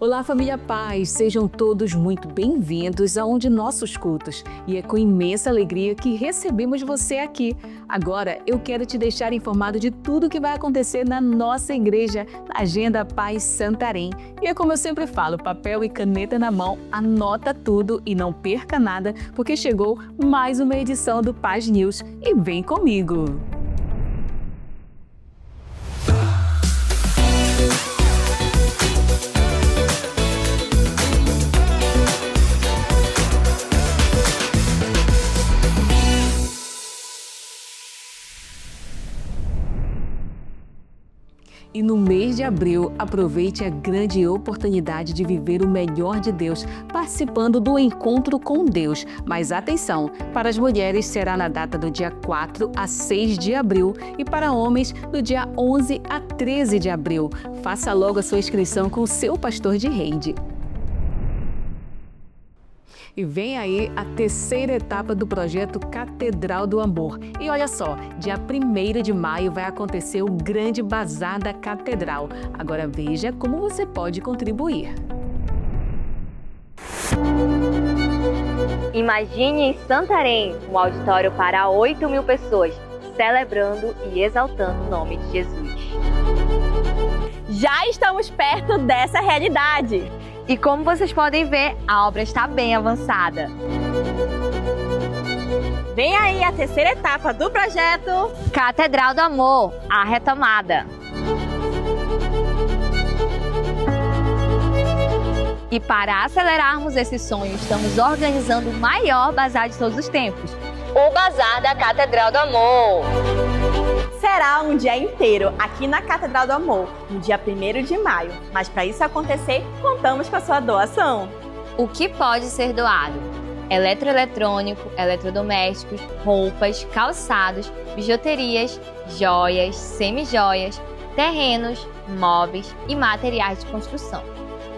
Olá, família Paz! Sejam todos muito bem-vindos a um de nossos cultos. E é com imensa alegria que recebemos você aqui. Agora, eu quero te deixar informado de tudo o que vai acontecer na nossa igreja, na Agenda Paz Santarém. E é como eu sempre falo, papel e caneta na mão, anota tudo e não perca nada, porque chegou mais uma edição do Paz News. E vem comigo! E no mês de abril, aproveite a grande oportunidade de viver o melhor de Deus, participando do Encontro com Deus. Mas atenção, para as mulheres será na data do dia 4 a 6 de abril e para homens do dia 11 a 13 de abril. Faça logo a sua inscrição com o seu pastor de rede. E vem aí a terceira etapa do projeto Catedral do Amor. E olha só, dia 1º de maio vai acontecer o grande bazar da Catedral. Agora veja como você pode contribuir. Imagine em Santarém um auditório para 8.000 pessoas, celebrando e exaltando o nome de Jesus. Já estamos perto dessa realidade! E como vocês podem ver, a obra está bem avançada. Vem aí a terceira etapa do projeto Catedral do Amor, a retomada. E para acelerarmos esse sonho, estamos organizando o maior bazar de todos os tempos, o Bazar da Catedral do Amor. Será um dia inteiro aqui na Catedral do Amor, no dia 1º de maio. Mas para isso acontecer, contamos com a sua doação. O que pode ser doado? Eletroeletrônico, eletrodomésticos, roupas, calçados, bijuterias, joias, semijoias, terrenos, móveis e materiais de construção.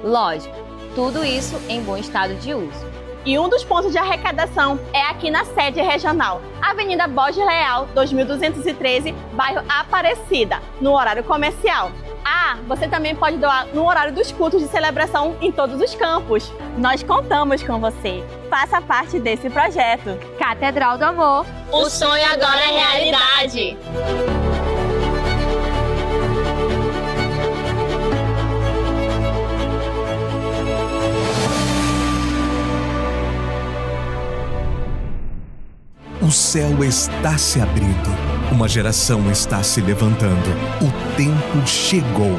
Lógico, tudo isso em bom estado de uso. E um dos pontos de arrecadação é aqui na sede regional, Avenida Borges Leal, 2213, bairro Aparecida, no horário comercial. Ah, você também pode doar no horário dos cultos de celebração em todos os campos. Nós contamos com você. Faça parte desse projeto. Catedral do Amor. O sonho agora é realidade. O céu está se abrindo, uma geração está se levantando, o tempo chegou.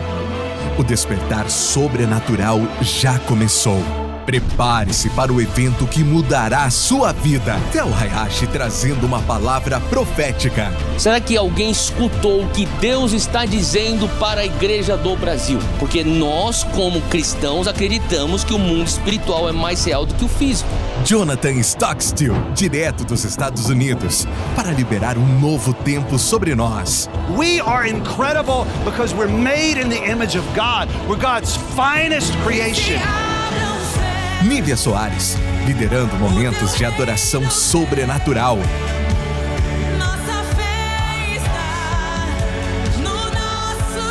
O despertar sobrenatural já começou. Prepare-se para o evento que mudará a sua vida. Tel Hayashi trazendo uma palavra profética. Será que alguém escutou o que Deus está dizendo para a Igreja do Brasil? Porque nós, como cristãos, acreditamos que o mundo espiritual é mais real do que o físico. Jonathan Stockstill, direto dos Estados Unidos, para liberar um novo tempo sobre nós. We are incredible because we're made in the image of God. We're God's finest creation. Nívia Soares, liderando momentos de adoração sobrenatural. Nossa fé está no nosso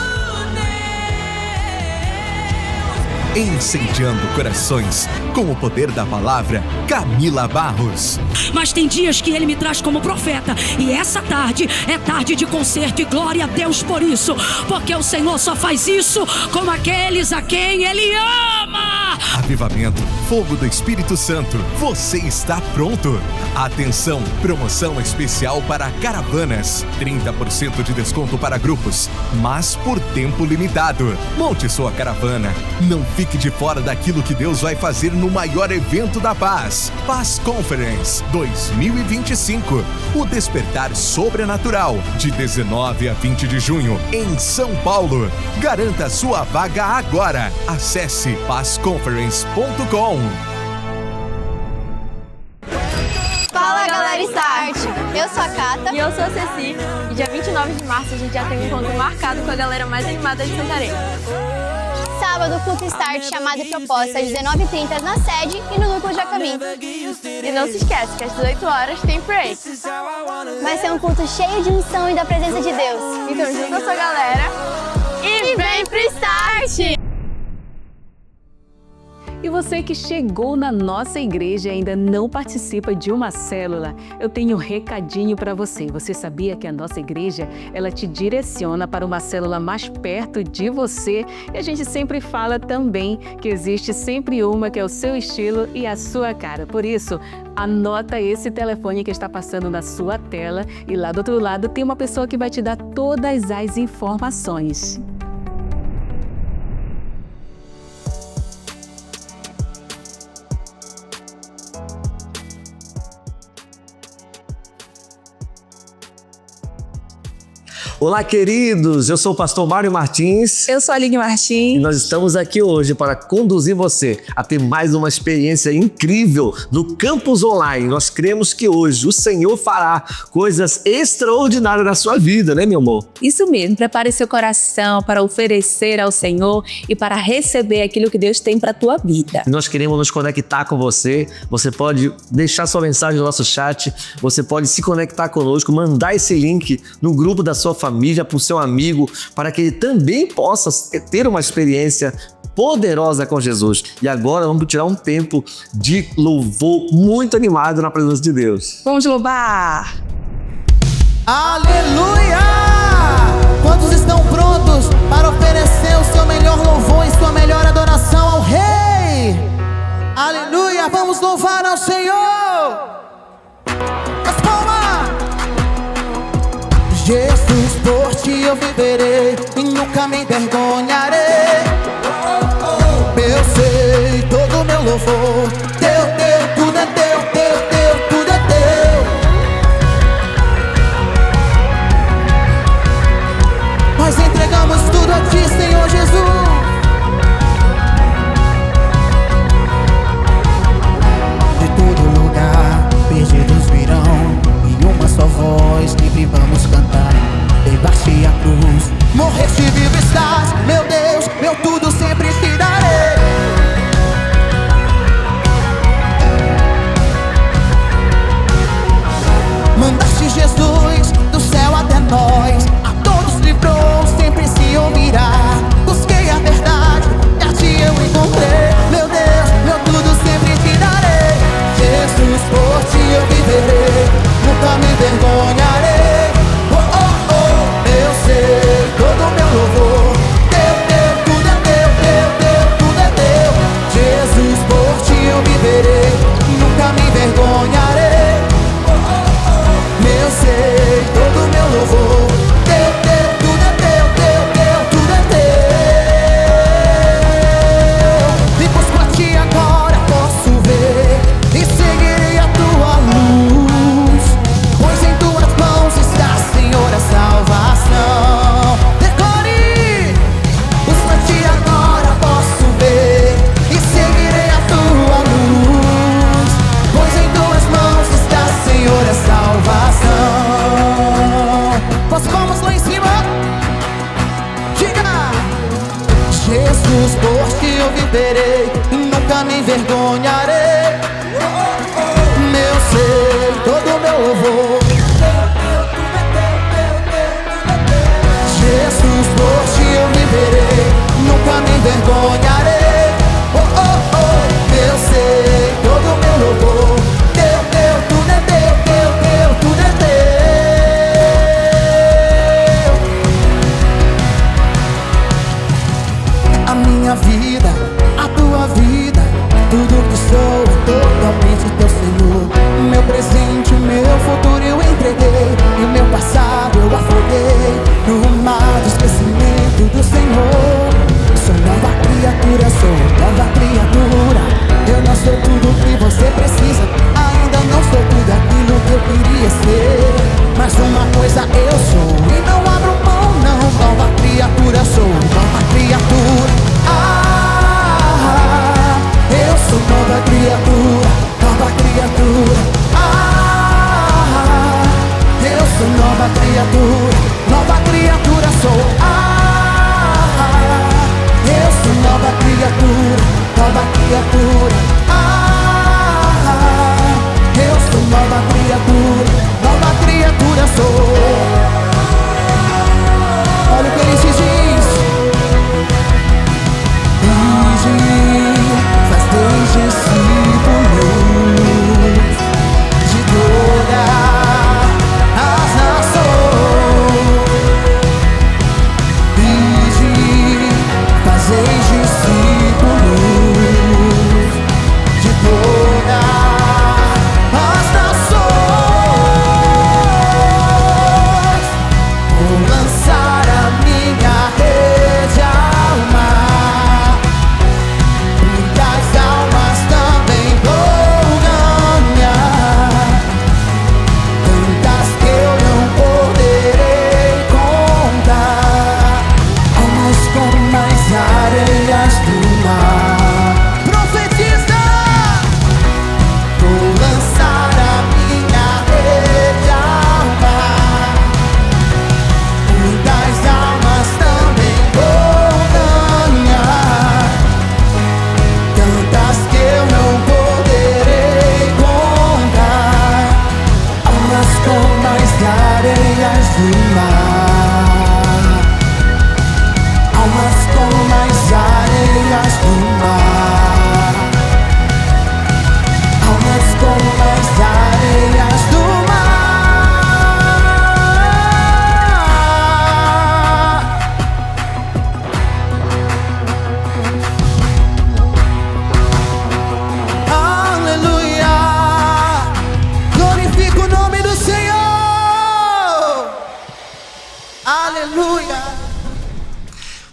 Deus. Incendiando corações com o poder da palavra, Camila Barros. Mas tem dias que ele me traz como profeta, e essa tarde é tarde de concerto, e glória a Deus por isso, porque o Senhor só faz isso com aqueles a quem ele ama. Avivamento, fogo do Espírito Santo, você está pronto? Atenção, promoção especial para caravanas, 30% de desconto para grupos, mas por tempo limitado. Monte sua caravana, não fique de fora daquilo que Deus vai fazer no maior evento da paz, Paz Conference 2025, o despertar sobrenatural, de 19 a 20 de junho, em São Paulo. Garanta sua vaga agora. Acesse pazconference.com. Fala, galera Start! Eu sou a Cata. E eu sou a Ceci. E dia 29 de março a gente já tem um encontro marcado com a galera mais animada de Santarém. Sábado, culto Start, chamada e proposta às 19h30 na sede e no núcleo Jacamim. E não se esquece que às 18 horas tem Pray. Vai ser um culto cheio de unção e da presença de Deus. Então junta a sua galera e vem pro Start! E você que chegou na nossa igreja e ainda não participa de uma célula, eu tenho um recadinho para você. Você sabia que a nossa igreja, ela te direciona para uma célula mais perto de você? E a gente sempre fala também que existe sempre uma que é o seu estilo e a sua cara. Por isso, anota esse telefone que está passando na sua tela e lá do outro lado tem uma pessoa que vai te dar todas as informações. Olá, queridos! Eu sou o pastor Mário Martins. Eu sou a Aline Martins. E nós estamos aqui hoje para conduzir você a ter mais uma experiência incrível no Campus Online. Nós cremos que hoje o Senhor fará coisas extraordinárias na sua vida, né, meu amor? Isso mesmo. Prepare seu coração para oferecer ao Senhor e para receber aquilo que Deus tem para a tua vida. Nós queremos nos conectar com você. Você pode deixar sua mensagem no nosso chat. Você pode se conectar conosco, mandar esse link no grupo da sua família, para o seu amigo, para que ele também possa ter uma experiência poderosa com Jesus. E agora vamos tirar um tempo de louvor muito animado na presença de Deus. Vamos louvar! Aleluia! Quantos estão prontos para oferecer o seu melhor louvor e sua melhor adoração ao Rei? Aleluia! Vamos louvar ao Senhor! As palmas! Jesus, por ti eu viverei e nunca me envergonharei. Eu sei todo o meu louvor, teu, tudo é teu, tudo é teu. Nós entregamos tudo a ti, Senhor Jesus. De todo lugar, perdidos virão, e uma só voz livre vamos cantar. Levaste a cruz, morreste vivo estás, meu Deus, meu tudo sempre te darei.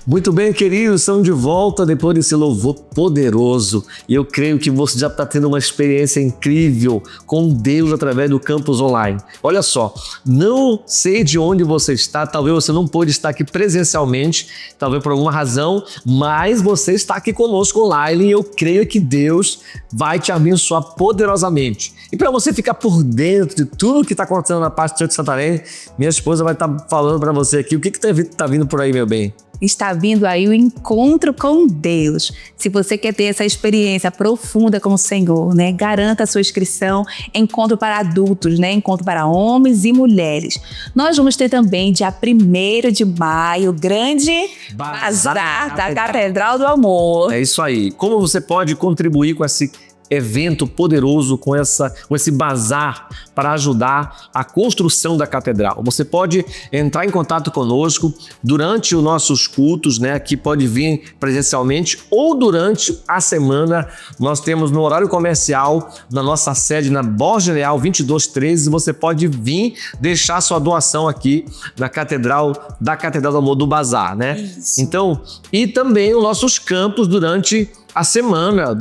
Muito bem, queridos, estamos de volta depois desse louvor poderoso. E eu creio que você já está tendo uma experiência incrível com Deus através do campus online. Olha só, não sei de onde você está, talvez você não pôde estar aqui presencialmente, talvez por alguma razão, mas você está aqui conosco online e eu creio que Deus vai te abençoar poderosamente. E para você ficar por dentro de tudo que está acontecendo na parte de Santarém, minha esposa vai estar falando para você aqui o que está vindo por aí, meu bem. Está vindo aí o encontro com Deus. Se você quer ter essa experiência profunda com o Senhor, né? Garanta a sua inscrição. Encontro para adultos, né? Encontro para homens e mulheres. Nós vamos ter também, dia 1º de maio, o grande Bazar da Catedral do Amor. É isso aí. Como você pode contribuir com esse evento poderoso, com esse bazar para ajudar a construção da catedral? Você pode entrar em contato conosco durante os nossos cultos, né? Que pode vir presencialmente ou durante a semana. Nós temos no horário comercial, na nossa sede na Borges Leal 2213, você pode vir deixar sua doação aqui na Catedral do Amor do Bazar, né? Isso. Então, e também os nossos campos durante a semana,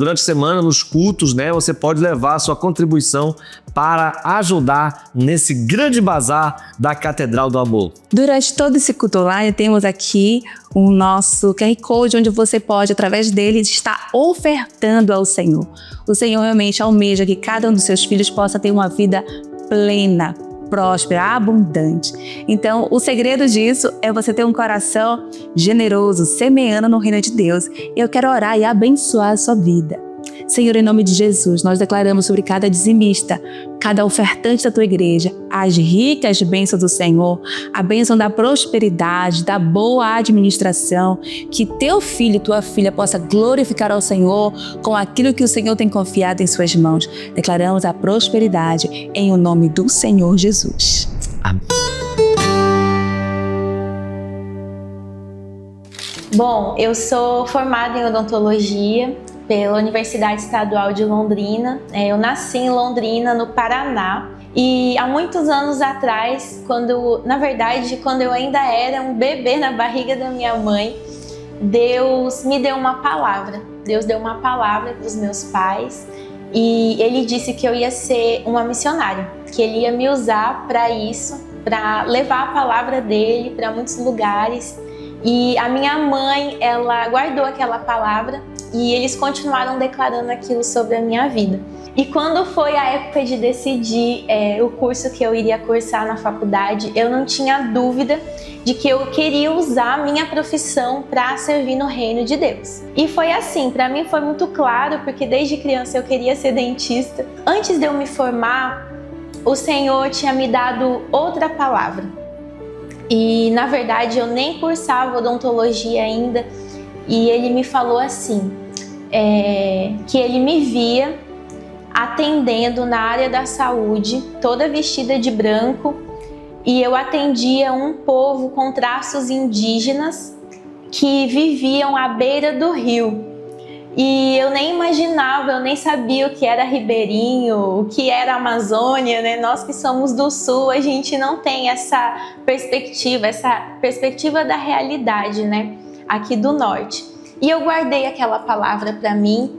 nos cultos, né? Você pode levar a sua contribuição para ajudar nesse grande bazar da Catedral do Amor. Durante todo esse culto online, temos aqui o nosso QR Code, onde você pode, através dele, estar ofertando ao Senhor. O Senhor realmente almeja que cada um dos seus filhos possa ter uma vida plena, próspera, abundante. Então, o segredo disso é você ter um coração generoso, semeando no reino de Deus. Eu quero orar e abençoar a sua vida. Senhor, em nome de Jesus, nós declaramos sobre cada dizimista, cada ofertante da tua igreja, as ricas bênçãos do Senhor, a bênção da prosperidade, da boa administração, que teu filho e tua filha possa glorificar ao Senhor com aquilo que o Senhor tem confiado em suas mãos. Declaramos a prosperidade em o nome do Senhor Jesus. Amém. Bom, eu sou formada em odontologia pela Universidade Estadual de Londrina. Eu nasci em Londrina, no Paraná. E há muitos anos atrás, quando eu ainda era um bebê na barriga da minha mãe, Deus me deu uma palavra. Deus deu uma palavra para os meus pais e Ele disse que eu ia ser uma missionária, que Ele ia me usar para isso, para levar a palavra dele para muitos lugares. E a minha mãe, ela guardou aquela palavra e eles continuaram declarando aquilo sobre a minha vida. E quando foi a época de decidir o curso que eu iria cursar na faculdade, eu não tinha dúvida de que eu queria usar a minha profissão para servir no reino de Deus. E foi assim, para mim foi muito claro, porque desde criança eu queria ser dentista. Antes de eu me formar, o Senhor tinha me dado outra palavra. E na verdade eu nem cursava odontologia ainda, e Ele me falou assim, que Ele me via atendendo na área da saúde, toda vestida de branco, e eu atendia um povo com traços indígenas que viviam à beira do rio. E eu nem imaginava, eu nem sabia o que era ribeirinho, o que era Amazônia, né? Nós que somos do Sul, a gente não tem essa perspectiva da realidade, né? Aqui do Norte. E eu guardei aquela palavra para mim.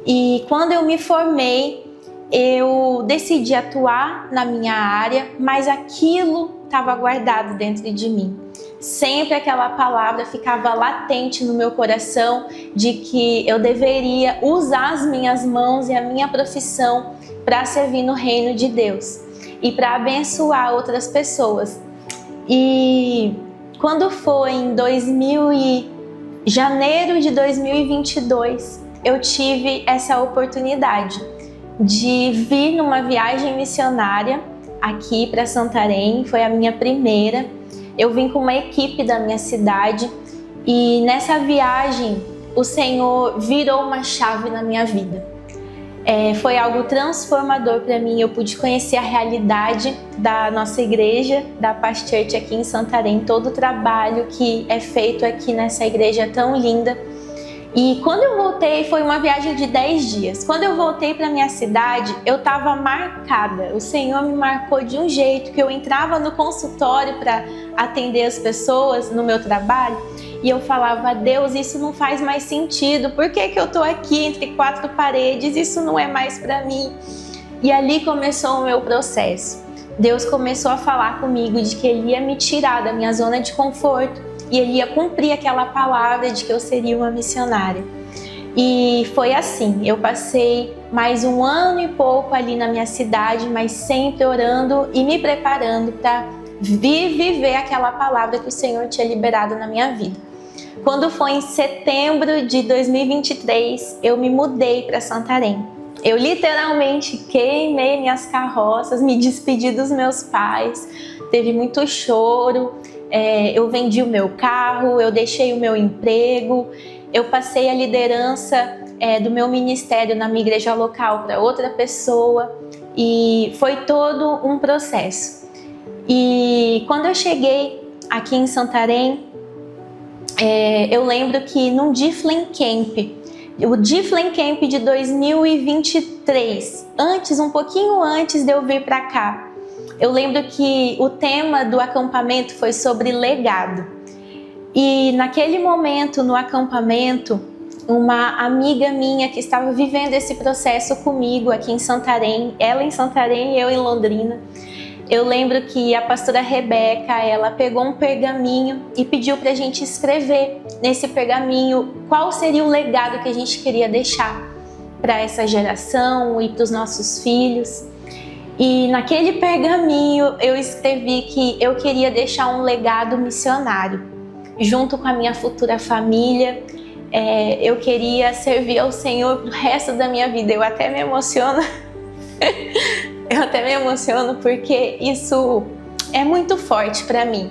E quando eu me formei, eu decidi atuar na minha área, mas aquilo estava guardado dentro de mim. Sempre aquela palavra ficava latente no meu coração de que eu deveria usar as minhas mãos e a minha profissão para servir no reino de Deus e para abençoar outras pessoas. E quando foi em janeiro de 2022, eu tive essa oportunidade de vir numa viagem missionária aqui para Santarém. Foi a minha primeira. Eu vim com uma equipe da minha cidade e nessa viagem o Senhor virou uma chave na minha vida. Foi algo transformador para mim. Eu pude conhecer a realidade da nossa igreja, da Paz Church aqui em Santarém, todo o trabalho que é feito aqui nessa igreja tão linda. E quando eu voltei, foi uma viagem de 10 dias. Quando eu voltei para minha cidade, eu estava marcada. O Senhor me marcou de um jeito que eu entrava no consultório para atender as pessoas no meu trabalho E eu falava: Deus, isso não faz mais sentido. Por que eu tô aqui entre quatro paredes? Isso não é mais para mim. E ali começou o meu processo. Deus começou a falar comigo de que Ele ia me tirar da minha zona de conforto e Ele ia cumprir aquela palavra de que eu seria uma missionária. E foi assim, eu passei mais 1 ano e pouco ali na minha cidade, mas sempre orando e me preparando para viver aquela palavra que o Senhor tinha liberado na minha vida. Quando foi em setembro de 2023, eu me mudei para Santarém. Eu literalmente queimei minhas carroças, me despedi dos meus pais, teve muito choro, eu vendi o meu carro, eu deixei o meu emprego, eu passei a liderança do meu ministério na minha igreja local para outra pessoa e foi todo um processo. E quando eu cheguei aqui em Santarém, eu lembro que num Difflin Camp, o Difflin Camp de 2023, um pouquinho antes de eu vir para cá, eu lembro que o tema do acampamento foi sobre legado. E naquele momento, no acampamento, uma amiga minha que estava vivendo esse processo comigo aqui em Santarém, ela em Santarém e eu em Londrina, eu lembro que a pastora Rebeca, ela pegou um pergaminho e pediu para a gente escrever nesse pergaminho qual seria o legado que a gente queria deixar para essa geração e para os nossos filhos. E naquele pergaminho eu escrevi que eu queria deixar um legado missionário, junto com a minha futura família. Eu queria servir ao Senhor pro resto da minha vida. Eu até me emociono. Eu até me emociono porque isso é muito forte para mim.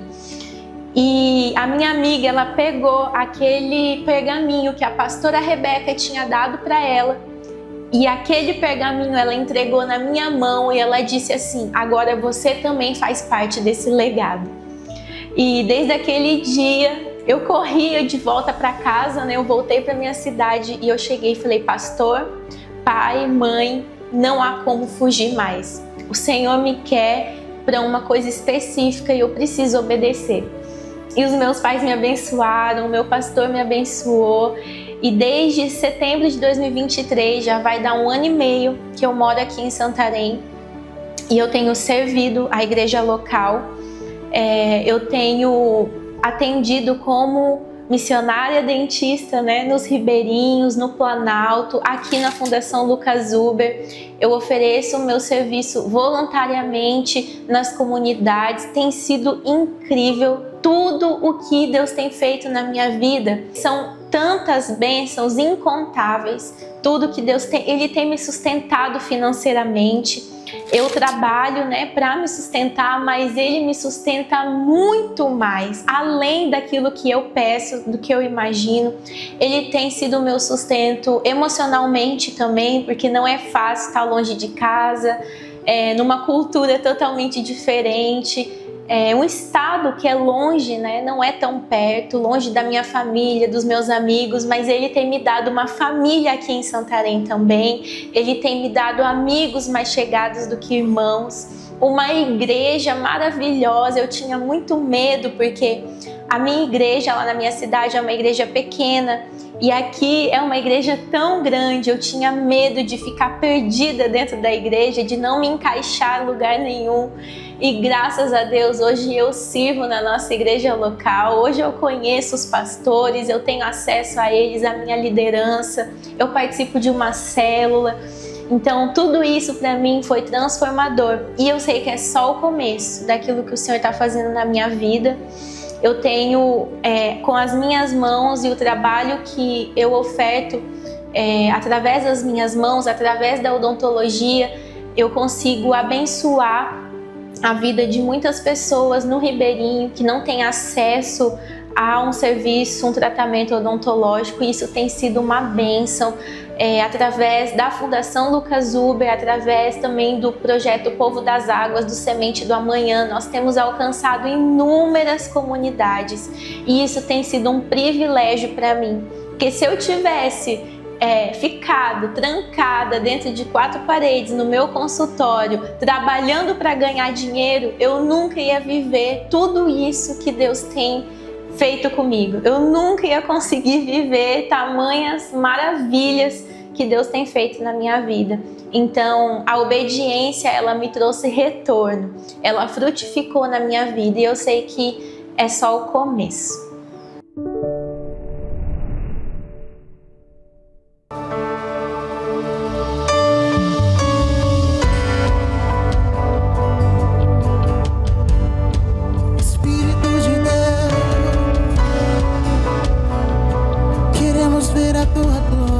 E a minha amiga, ela pegou aquele pergaminho que a pastora Rebeca tinha dado para ela, e aquele pergaminho ela entregou na minha mão e ela disse assim: agora você também faz parte desse legado. E desde aquele dia eu corria de volta para casa, né? Eu voltei para minha cidade e eu cheguei e falei: pastor, pai, mãe, não há como fugir mais. O Senhor me quer para uma coisa específica e eu preciso obedecer. E os meus pais me abençoaram, o meu pastor me abençoou. E desde setembro de 2023, já vai dar 1 ano e meio que eu moro aqui em Santarém. E eu tenho servido a igreja local. Eu tenho atendido como missionária dentista, né, nos Ribeirinhos, no Planalto, aqui na Fundação Lucas Huber. Eu ofereço o meu serviço voluntariamente nas comunidades. Tem sido incrível tudo o que Deus tem feito na minha vida. São tantas bênçãos incontáveis. Tudo que Deus tem, Ele tem me sustentado financeiramente. Eu trabalho, né, para me sustentar, mas Ele me sustenta muito mais, além daquilo que eu peço, do que eu imagino. Ele tem sido o meu sustento emocionalmente também, porque não é fácil estar longe de casa, numa cultura totalmente diferente. Um estado que é longe, né? Não é tão perto, longe da minha família, dos meus amigos, mas Ele tem me dado uma família aqui em Santarém também. Ele tem me dado amigos mais chegados do que irmãos. Uma igreja maravilhosa. Eu tinha muito medo porque a minha igreja lá na minha cidade é uma igreja pequena e aqui é uma igreja tão grande. Eu tinha medo de ficar perdida dentro da igreja, de não me encaixar em lugar nenhum. E graças a Deus, hoje eu sirvo na nossa igreja local, hoje eu conheço os pastores, eu tenho acesso a eles, a minha liderança, eu participo de uma célula. Então tudo isso para mim foi transformador e eu sei que é só o começo daquilo que o Senhor está fazendo na minha vida. Eu tenho com as minhas mãos e o trabalho que eu oferto através das minhas mãos, através da odontologia, eu consigo abençoar a vida de muitas pessoas no Ribeirinho que não têm acesso a um serviço, um tratamento odontológico. E isso tem sido uma bênção através da Fundação Lucas Huber, através também do projeto Povo das Águas, do Semente do Amanhã. Nós temos alcançado inúmeras comunidades e isso tem sido um privilégio para mim, porque se eu tivesse ficado trancada dentro de 4 paredes no meu consultório, trabalhando para ganhar dinheiro, eu nunca ia viver tudo isso que Deus tem feito comigo. Eu nunca ia conseguir viver tamanhas maravilhas que Deus tem feito na minha vida. Então, a obediência, ela me trouxe retorno. Ela frutificou na minha vida e eu sei que é só o começo. Espírito de Deus, queremos ver a tua glória.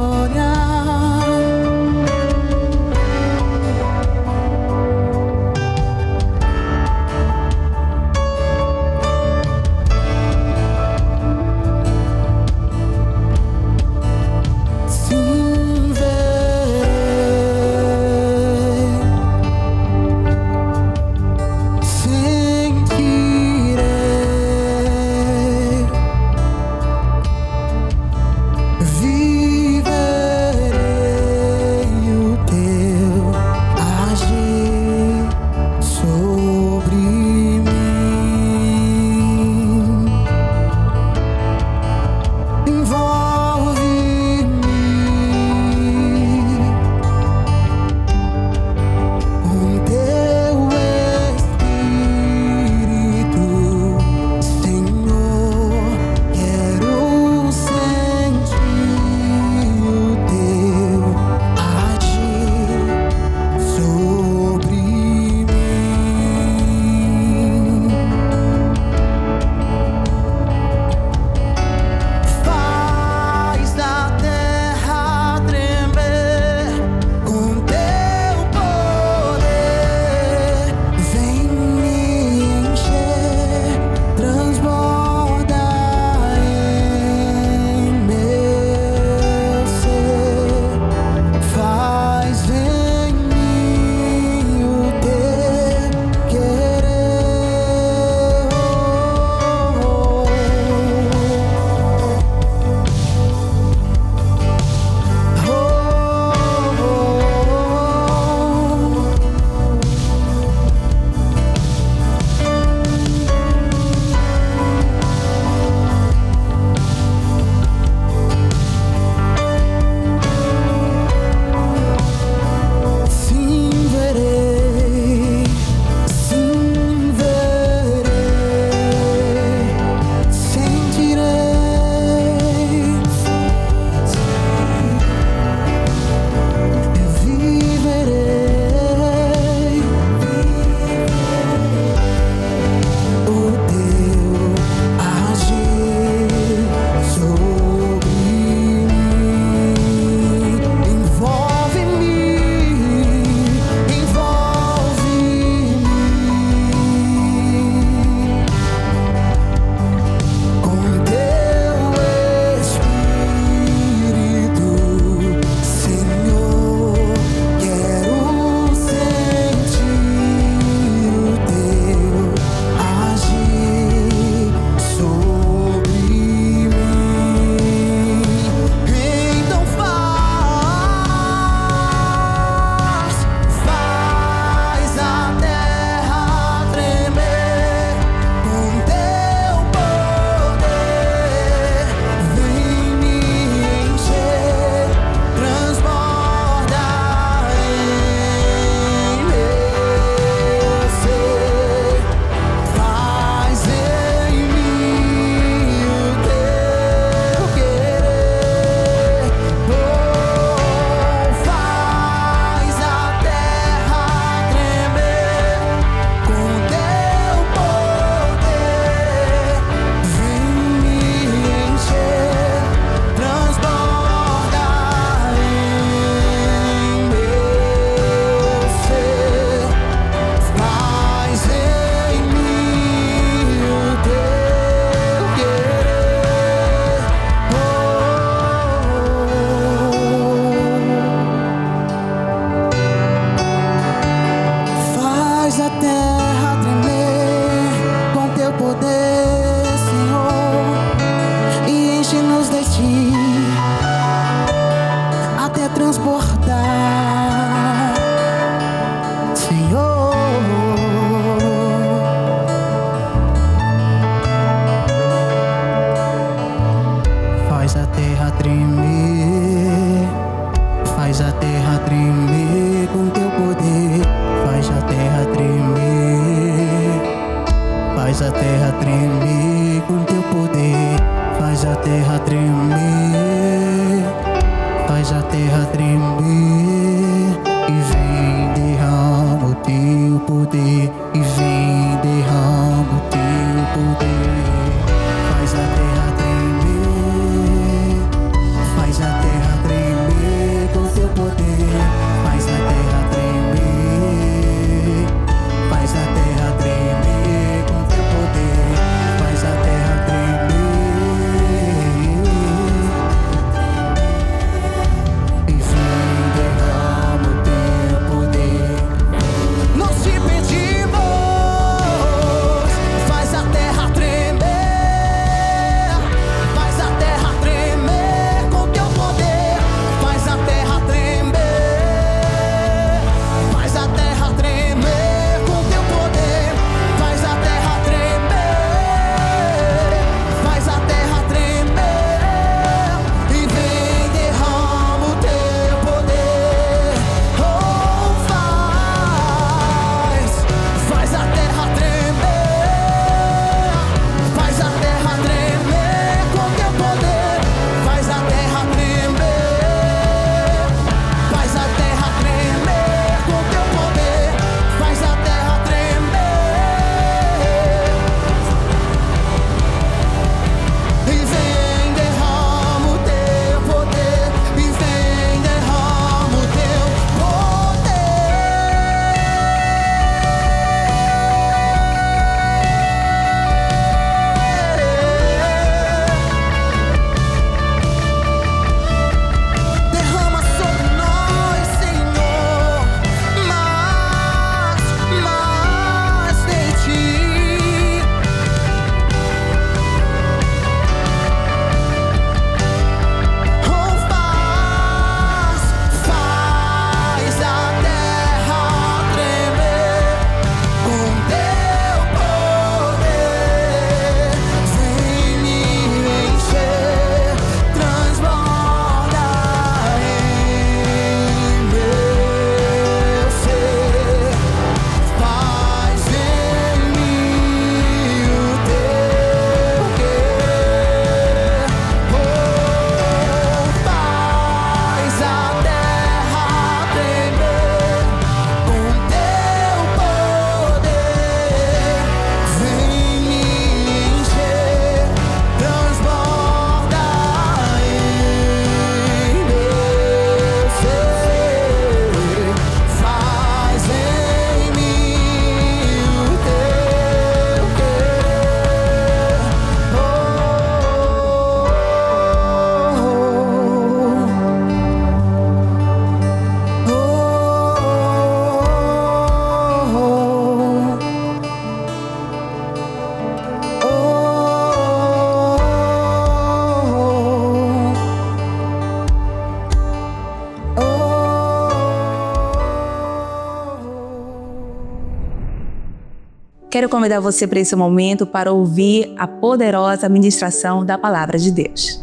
Quero convidar você para esse momento para ouvir a poderosa ministração da palavra de Deus.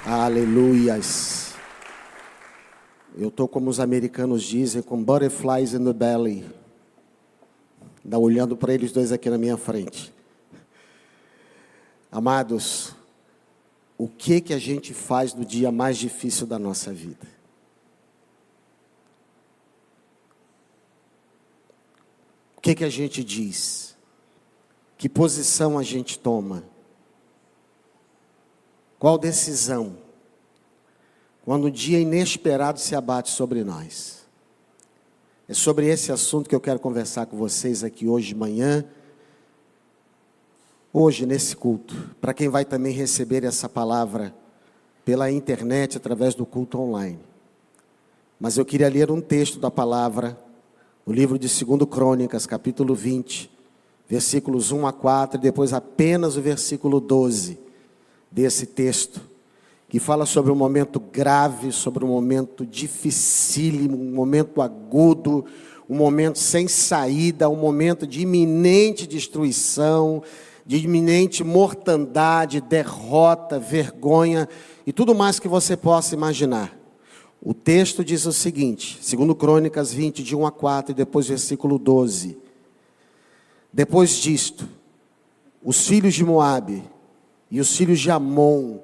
Aleluias. Eu estou, como os americanos dizem, com butterflies in the belly. Dá olhando para eles dois aqui na minha frente. Amados, o que a gente faz no dia mais difícil da nossa vida? O que a gente diz? Que posição a gente toma? Qual decisão? Quando um dia inesperado se abate sobre nós. É sobre esse assunto que eu quero conversar com vocês aqui hoje de manhã. Hoje, nesse culto. Para quem vai também receber essa palavra pela internet, através do culto online. Mas eu queria ler um texto da palavra, no livro de 2 Crônicas, capítulo 20, versículos 1 a 4, e depois apenas o versículo 12 desse texto, que fala sobre um momento grave, sobre um momento dificílimo, um momento agudo, um momento sem saída, um momento de iminente destruição, de iminente mortandade, derrota, vergonha e tudo mais que você possa imaginar. O texto diz o seguinte, 2 Crônicas 20, de 1 a 4, e depois versículo 12. Depois disto, os filhos de Moabe e os filhos de Amon,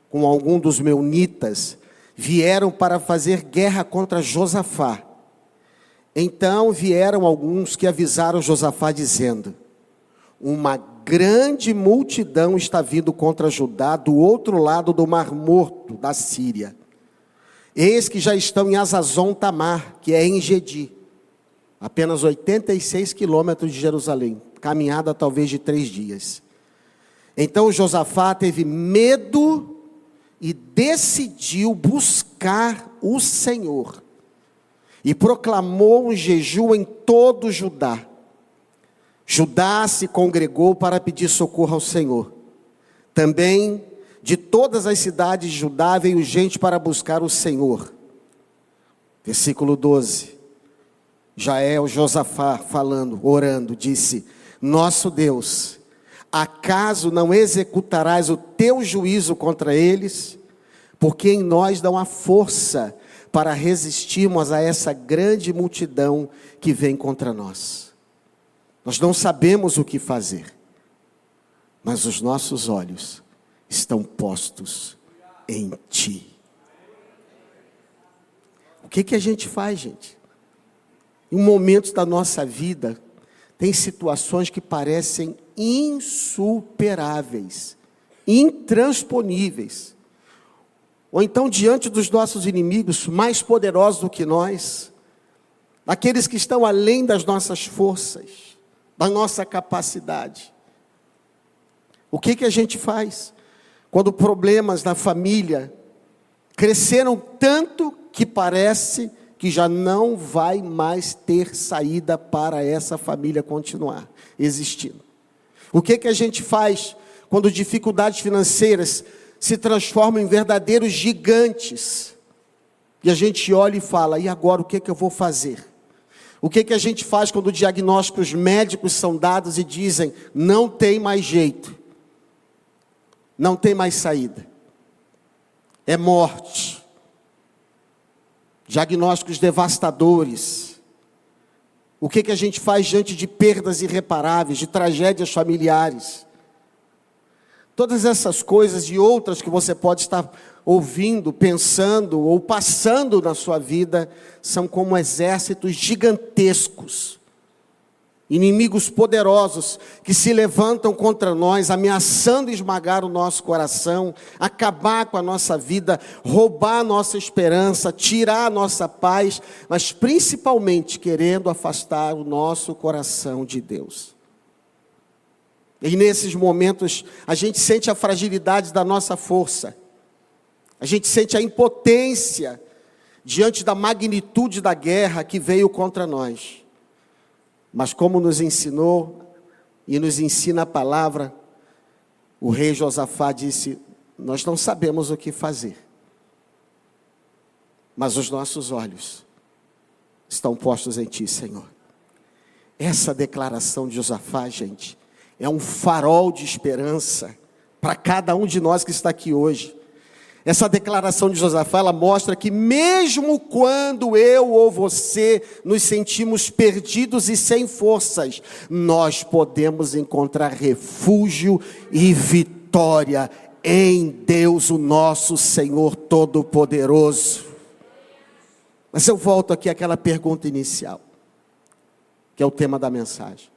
com algum dos meunitas, vieram para fazer guerra contra Josafá. Então vieram alguns que avisaram Josafá, dizendo: uma grande multidão está vindo contra Judá do outro lado do Mar Morto, da Síria. Eis que já estão em Azazon Tamar, que é em Gedi, apenas 86 quilômetros de Jerusalém, caminhada talvez de 3 dias. Então Josafá teve medo e decidiu buscar o Senhor, e proclamou um jejum em todo Judá. Judá se congregou para pedir socorro ao Senhor. Também de todas as cidades de Judá veio gente para buscar o Senhor. Versículo 12. Jael, Josafá falando, orando, disse: nosso Deus, acaso não executarás o teu juízo contra eles? Porque em nós não há força para resistirmos a essa grande multidão que vem contra nós. Nós não sabemos o que fazer, mas os nossos olhos estão postos em Ti. O que a gente faz, gente? Em momentos da nossa vida, tem situações que parecem insuperáveis, intransponíveis. Ou então diante dos nossos inimigos mais poderosos do que nós, aqueles que estão além das nossas forças, da nossa capacidade. O que a gente faz? Quando problemas na família cresceram tanto que parece que já não vai mais ter saída para essa família continuar existindo. O que a gente faz quando dificuldades financeiras se transformam em verdadeiros gigantes? E a gente olha e fala: e agora o que eu vou fazer? O que a gente faz quando diagnósticos médicos são dados e dizem: não tem mais jeito, não tem mais saída, é morte? Diagnósticos devastadores. O que a gente faz diante de perdas irreparáveis, de tragédias familiares? Todas essas coisas e outras que você pode estar ouvindo, pensando ou passando na sua vida, são como exércitos gigantescos, inimigos poderosos que se levantam contra nós, ameaçando esmagar o nosso coração, acabar com a nossa vida, roubar a nossa esperança, tirar a nossa paz, mas principalmente querendo afastar o nosso coração de Deus. E nesses momentos a gente sente a fragilidade da nossa força, a gente sente a impotência diante da magnitude da guerra que veio contra nós. Mas como nos ensinou e nos ensina a palavra, o rei Josafá disse: nós não sabemos o que fazer, mas os nossos olhos estão postos em Ti, Senhor. Essa declaração de Josafá, gente, é um farol de esperança para cada um de nós que está aqui hoje. Essa declaração de Josafá, ela mostra que mesmo quando eu ou você nos sentimos perdidos e sem forças, nós podemos encontrar refúgio e vitória em Deus, o nosso Senhor Todo-Poderoso. Mas eu volto aqui àquela pergunta inicial, que é o tema da mensagem.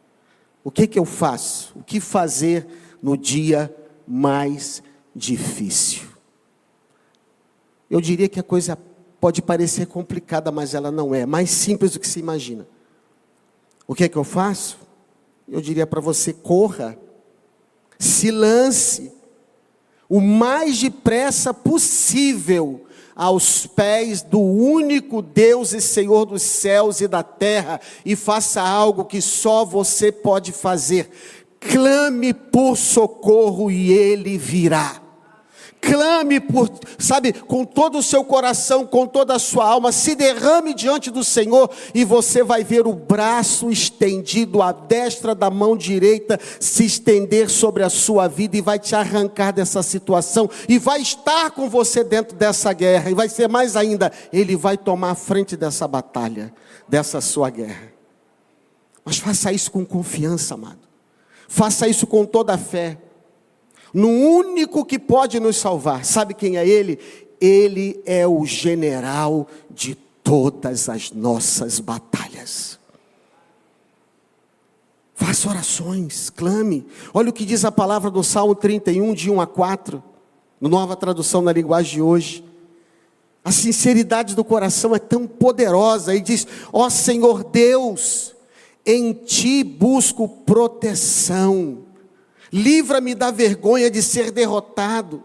O que eu faço? O que fazer no dia mais difícil? Eu diria que a coisa pode parecer complicada, mas ela não é. Mais simples do que se imagina. O que eu faço? Eu diria para você: corra, se lance o mais depressa possível aos pés do único Deus e Senhor dos céus e da terra, e faça algo que só você pode fazer. Clame por socorro e Ele virá. Clame com todo o seu coração, com toda a sua alma, se derrame diante do Senhor e você vai ver o braço estendido, a destra da mão direita se estender sobre a sua vida e vai te arrancar dessa situação e vai estar com você dentro dessa guerra, e vai ser mais ainda, Ele vai tomar a frente dessa batalha, dessa sua guerra. Mas faça isso com confiança, amado. Faça isso com toda a fé. No único que pode nos salvar. Sabe quem é Ele? Ele é o general de todas as nossas batalhas. Faça orações, clame. Olha o que diz a palavra do Salmo 31, de 1 a 4, nova tradução na linguagem de hoje. A sinceridade do coração é tão poderosa. Ele diz: ó Senhor Deus, em Ti busco proteção. Livra-me da vergonha de ser derrotado.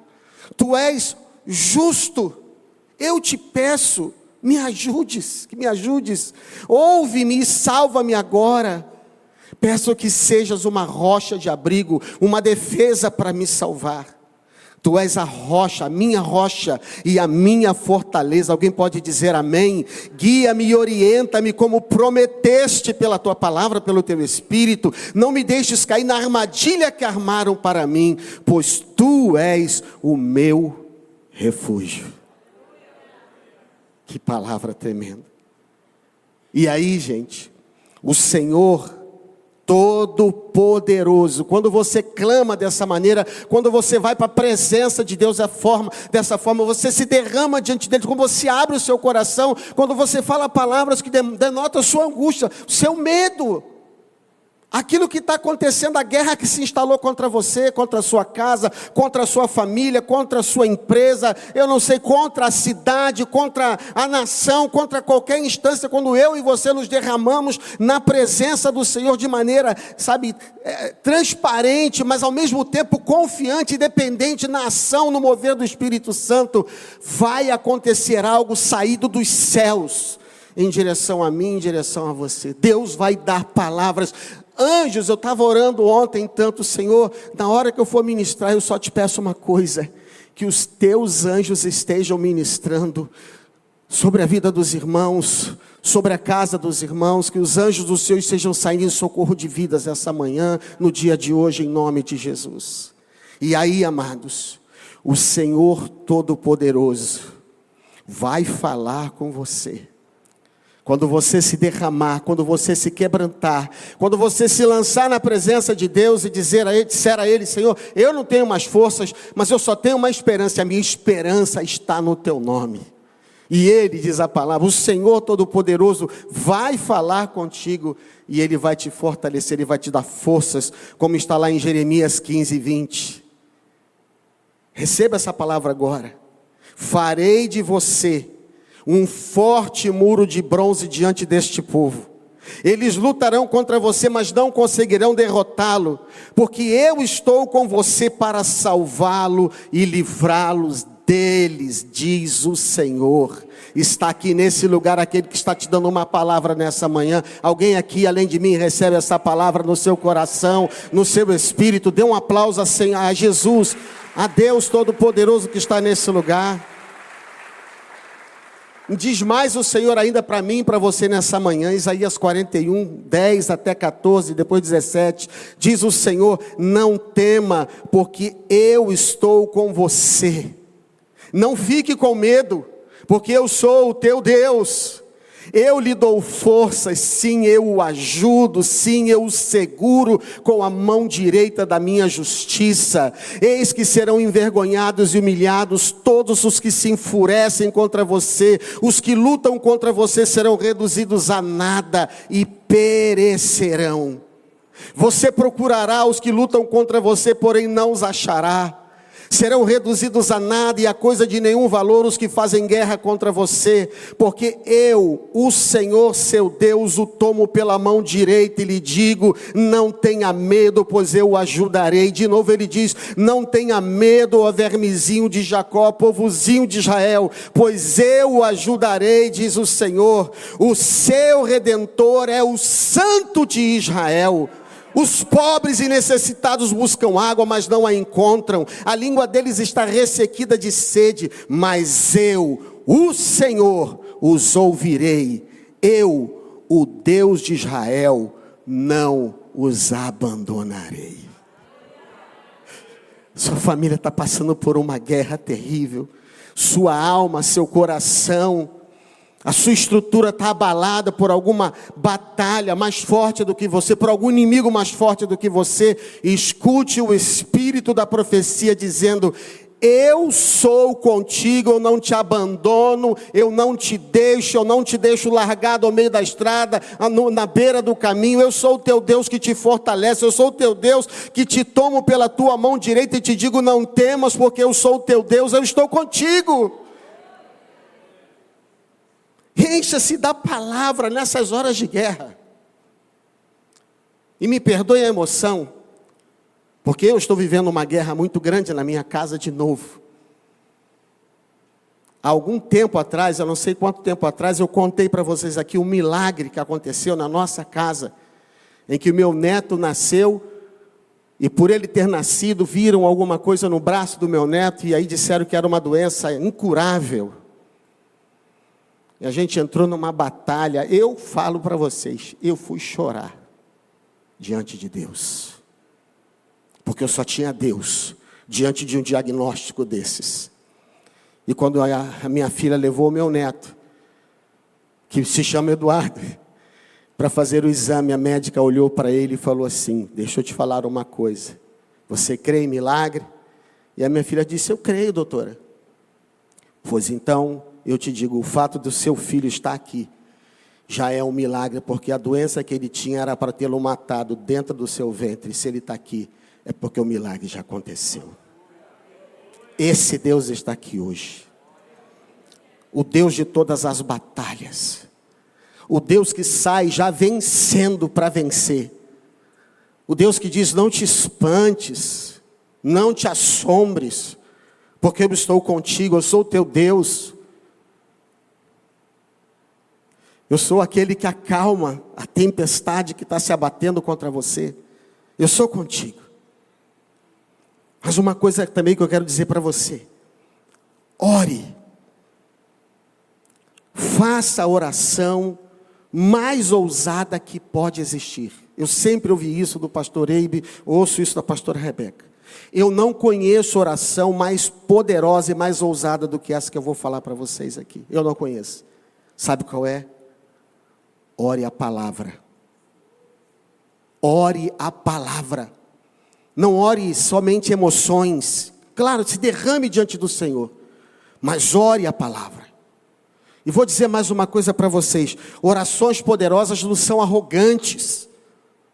Tu és justo. Eu te peço, me ajudes. Ouve-me e salva-me agora. Peço que sejas uma rocha de abrigo, uma defesa para me salvar. Tu és a rocha, a minha rocha e a minha fortaleza. Alguém pode dizer amém? Guia-me e orienta-me como prometeste pela tua palavra, pelo teu Espírito. Não me deixes cair na armadilha que armaram para mim, pois tu és o meu refúgio. Que palavra tremenda. E aí, gente, o Senhor Todo-Poderoso, quando você clama dessa maneira, quando você vai para a presença de Deus dessa forma, você se derrama diante dele, quando você abre o seu coração, quando você fala palavras que denotam a sua angústia, o seu medo, aquilo que está acontecendo, a guerra que se instalou contra você, contra a sua casa, contra a sua família, contra a sua empresa, eu não sei, contra a cidade, contra a nação, contra qualquer instância, quando eu e você nos derramamos na presença do Senhor de maneira, transparente, mas ao mesmo tempo confiante e dependente na ação, no mover do Espírito Santo, vai acontecer algo saído dos céus, em direção a mim, em direção a você. Deus vai dar palavras. Anjos, eu estava orando ontem tanto, Senhor, na hora que eu for ministrar, eu só te peço uma coisa: que os teus anjos estejam ministrando sobre a vida dos irmãos, sobre a casa dos irmãos, que os anjos do Senhor estejam saindo em socorro de vidas essa manhã, no dia de hoje, em nome de Jesus. E aí, amados, o Senhor Todo-Poderoso vai falar com você. Quando você se derramar, quando você se quebrantar, quando você se lançar na presença de Deus e disser a Ele: Senhor, eu não tenho mais forças, mas eu só tenho uma esperança, e a minha esperança está no Teu nome. E Ele, diz a palavra, o Senhor Todo-Poderoso vai falar contigo, e Ele vai te fortalecer, Ele vai te dar forças, como está lá em Jeremias 15, 20. Receba essa palavra agora. Farei de você um forte muro de bronze diante deste povo. Eles lutarão contra você, mas não conseguirão derrotá-lo, porque eu estou com você para salvá-lo e livrá-los deles, diz o Senhor. Está aqui nesse lugar aquele que está te dando uma palavra nessa manhã. Alguém aqui, além de mim, recebe essa palavra no seu coração, no seu espírito. Dê um aplauso a Jesus, a Deus Todo-Poderoso que está nesse lugar. Diz mais o Senhor ainda para mim e para você nessa manhã, Isaías 41, 10 até 14, depois 17. Diz o Senhor: não tema, porque eu estou com você. Não fique com medo, porque eu sou o teu Deus. Eu lhe dou forças, sim, eu o ajudo, sim, eu o seguro com a mão direita da minha justiça. Eis que serão envergonhados e humilhados todos os que se enfurecem contra você. Os que lutam contra você serão reduzidos a nada e perecerão. Você procurará os que lutam contra você, porém não os achará. Serão reduzidos a nada e a coisa de nenhum valor os que fazem guerra contra você, porque eu, o Senhor seu Deus, o tomo pela mão direita e lhe digo: não tenha medo, pois eu o ajudarei. De novo ele diz: não tenha medo, ó vermezinho de Jacó, povozinho de Israel, pois eu o ajudarei, diz o Senhor. O seu Redentor é o Santo de Israel. Os pobres e necessitados buscam água, mas não a encontram. A língua deles está ressequida de sede. Mas eu, o Senhor, os ouvirei. Eu, o Deus de Israel, não os abandonarei. Sua família está passando por uma guerra terrível. Sua alma, seu coração, a sua estrutura está abalada por alguma batalha mais forte do que você, por algum inimigo mais forte do que você. Escute o Espírito da profecia dizendo: eu sou contigo, eu não te abandono, eu não te deixo largado ao meio da estrada, na beira do caminho. Eu sou o teu Deus que te fortalece, eu sou o teu Deus que te tomo pela tua mão direita e te digo: não temas, porque eu sou o teu Deus, eu estou contigo. Encha-se da palavra nessas horas de guerra. E me perdoe a emoção, porque eu estou vivendo uma guerra muito grande na minha casa de novo. Há algum tempo atrás, eu não sei quanto tempo atrás, eu contei para vocês aqui um milagre que aconteceu na nossa casa, em que o meu neto nasceu, e por ele ter nascido, viram alguma coisa no braço do meu neto, e aí disseram que era uma doença incurável. E a gente entrou numa batalha. Eu falo para vocês, eu fui chorar diante de Deus, porque eu só tinha Deus diante de um diagnóstico desses. E quando a minha filha levou o meu neto, que se chama Eduardo, para fazer o exame, a médica olhou para ele e falou assim: deixa eu te falar uma coisa, você crê em milagre? E a minha filha disse: eu creio, doutora. Pois então, eu te digo, o fato do seu filho estar aqui já é um milagre, porque a doença que ele tinha era para tê-lo matado dentro do seu ventre. Se ele está aqui, é porque o milagre já aconteceu. Esse Deus está aqui hoje. O Deus de todas as batalhas. O Deus que sai já vencendo para vencer. O Deus que diz: não te espantes, não te assombres, porque eu estou contigo, eu sou o teu Deus. Eu sou aquele que acalma a tempestade que está se abatendo contra você. Eu sou contigo. Mas uma coisa também que eu quero dizer para você: ore. Faça a oração mais ousada que pode existir. Eu sempre ouvi isso do pastor Eibe, ouço isso da pastora Rebeca. Eu não conheço oração mais poderosa e mais ousada do que essa que eu vou falar para vocês aqui. Eu não conheço. Sabe qual é? Ore a palavra. Ore a palavra. Não ore somente emoções. Claro, se derrame diante do Senhor, mas ore a palavra. E vou dizer mais uma coisa para vocês: orações poderosas não são arrogantes,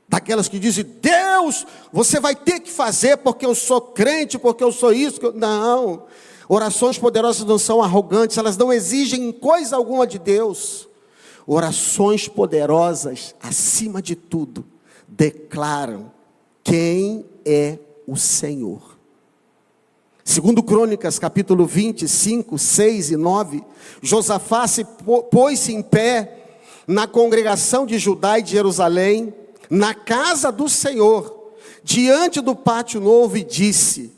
daquelas que dizem: Deus, você vai ter que fazer porque eu sou crente, porque eu sou isso. Não, orações poderosas não são arrogantes, elas não exigem coisa alguma de Deus. Orações poderosas, acima de tudo, declaram quem é o Senhor. Segundo Crônicas, capítulo 25, 6 e 9, Josafá pôs-se em pé na congregação de Judá e de Jerusalém, na casa do Senhor, diante do pátio novo, e disse: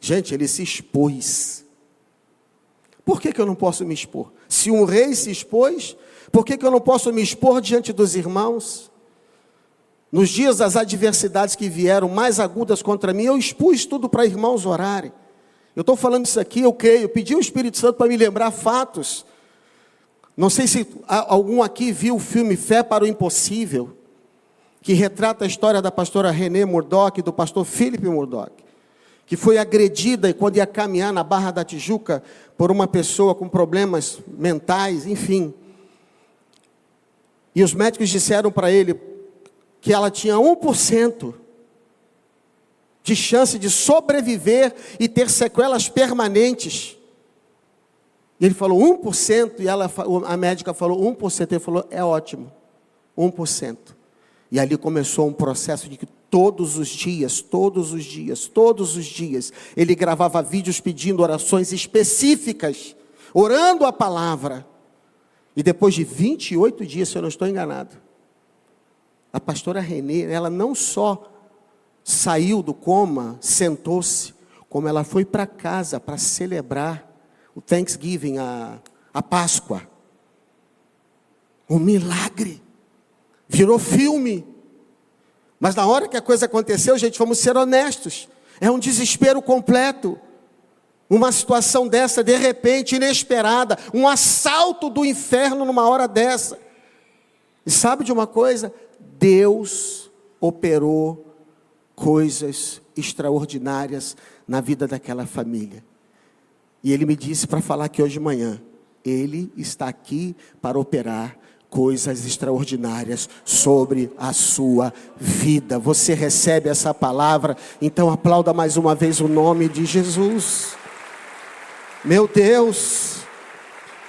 gente, ele se expôs Por que eu não posso me expor? Se um rei se expôs, por que eu não posso me expor diante dos irmãos? Nos dias das adversidades que vieram mais agudas contra mim, eu expus tudo para irmãos orarem. Eu estou falando isso aqui, eu creio, pedi o Espírito Santo para me lembrar fatos. Não sei se algum aqui viu o filme Fé para o Impossível, que retrata a história da pastora Renée Murdock e do pastor Philip Murdock, que foi agredida quando ia caminhar na Barra da Tijuca por uma pessoa com problemas mentais, enfim. E os médicos disseram para ele que ela tinha 1% de chance de sobreviver e ter sequelas permanentes. E ele falou 1%, e a médica falou 1%, ele falou, é ótimo, 1%. E ali começou um processo de que todos os dias, ele gravava vídeos pedindo orações específicas, orando a palavra. E depois de 28 dias, se eu não estou enganado, a pastora Renée, ela não só saiu do coma, sentou-se, como ela foi para casa para celebrar o Thanksgiving, a Páscoa. Um milagre. Virou filme. Mas na hora que a coisa aconteceu, gente, vamos ser honestos, é um desespero completo. Uma situação dessa, de repente, inesperada, um assalto do inferno numa hora dessa. E sabe de uma coisa? Deus operou coisas extraordinárias na vida daquela família. E Ele me disse para falar aqui hoje de manhã, Ele está aqui para operar coisas extraordinárias sobre a sua vida. Você recebe essa palavra? Então aplauda mais uma vez o nome de Jesus. Meu Deus!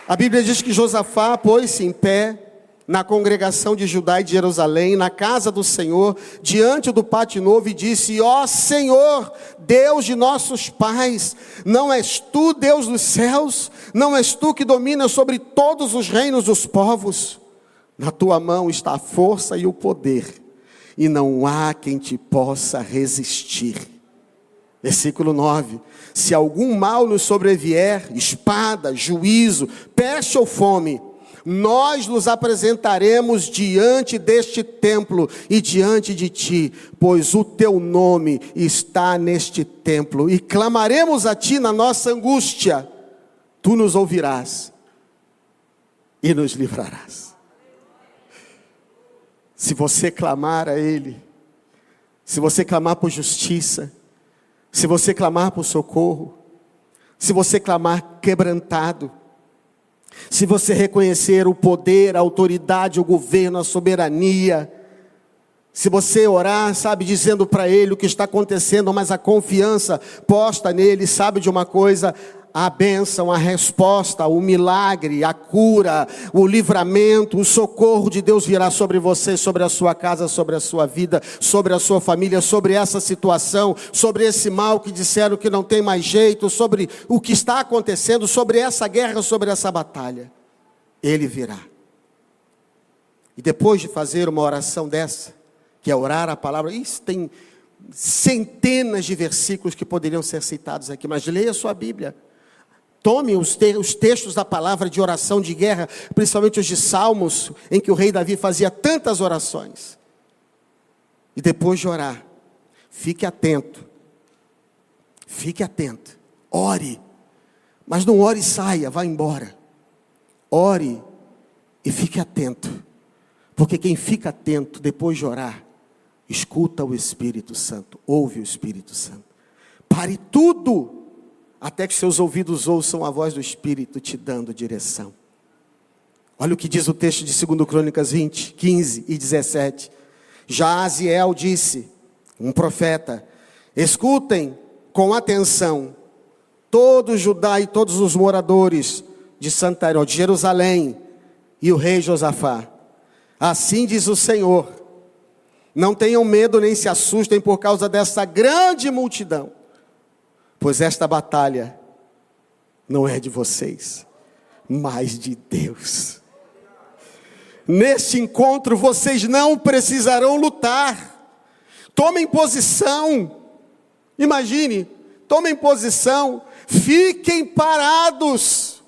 A Bíblia diz que Josafá pôs-se em pé na congregação de Judá e de Jerusalém, na casa do Senhor, diante do pátio novo, e disse: ó Senhor, Deus de nossos pais, não és tu Deus dos céus? Não és tu que dominas sobre todos os reinos dos povos? Na tua mão está a força e o poder, e não há quem te possa resistir. Versículo 9: se algum mal nos sobrevier, espada, juízo, peste ou fome, nós nos apresentaremos diante deste templo e diante de ti, pois o teu nome está neste templo, e clamaremos a ti na nossa angústia, tu nos ouvirás e nos livrarás. Se você clamar a Ele, se você clamar por justiça, se você clamar por socorro, se você clamar quebrantado, se você reconhecer o poder, a autoridade, o governo, a soberania, se você orar, sabe, dizendo para Ele o que está acontecendo, mas a confiança posta nele, sabe de uma coisa? A bênção, a resposta, o milagre, a cura, o livramento, o socorro de Deus virá sobre você, sobre a sua casa, sobre a sua vida, sobre a sua família, sobre essa situação, sobre esse mal que disseram que não tem mais jeito, sobre o que está acontecendo, sobre essa guerra, sobre essa batalha. Ele virá. E depois de fazer uma oração dessa, que é orar a palavra, isso tem centenas de versículos que poderiam ser citados aqui, mas leia a sua Bíblia. Tome os textos da palavra de oração de guerra, principalmente os de Salmos, em que o rei Davi fazia tantas orações. E depois de orar, fique atento. Fique atento. Ore. Mas não ore e saia, vá embora. Ore e fique atento. Porque quem fica atento depois de orar, escuta o Espírito Santo, ouve o Espírito Santo. Pare tudo, até que seus ouvidos ouçam a voz do Espírito te dando direção. Olha o que diz o texto de 2 Crônicas 20, 15 e 17. Já Aziel disse, um profeta: escutem com atenção todo Judá e todos os moradores de de Jerusalém e o rei Josafá. Assim diz o Senhor: não tenham medo nem se assustem por causa dessa grande multidão, pois esta batalha não é de vocês, mas de Deus. Neste encontro vocês não precisarão lutar. Tomem posição. Imagine, tomem posição. Fiquem parados.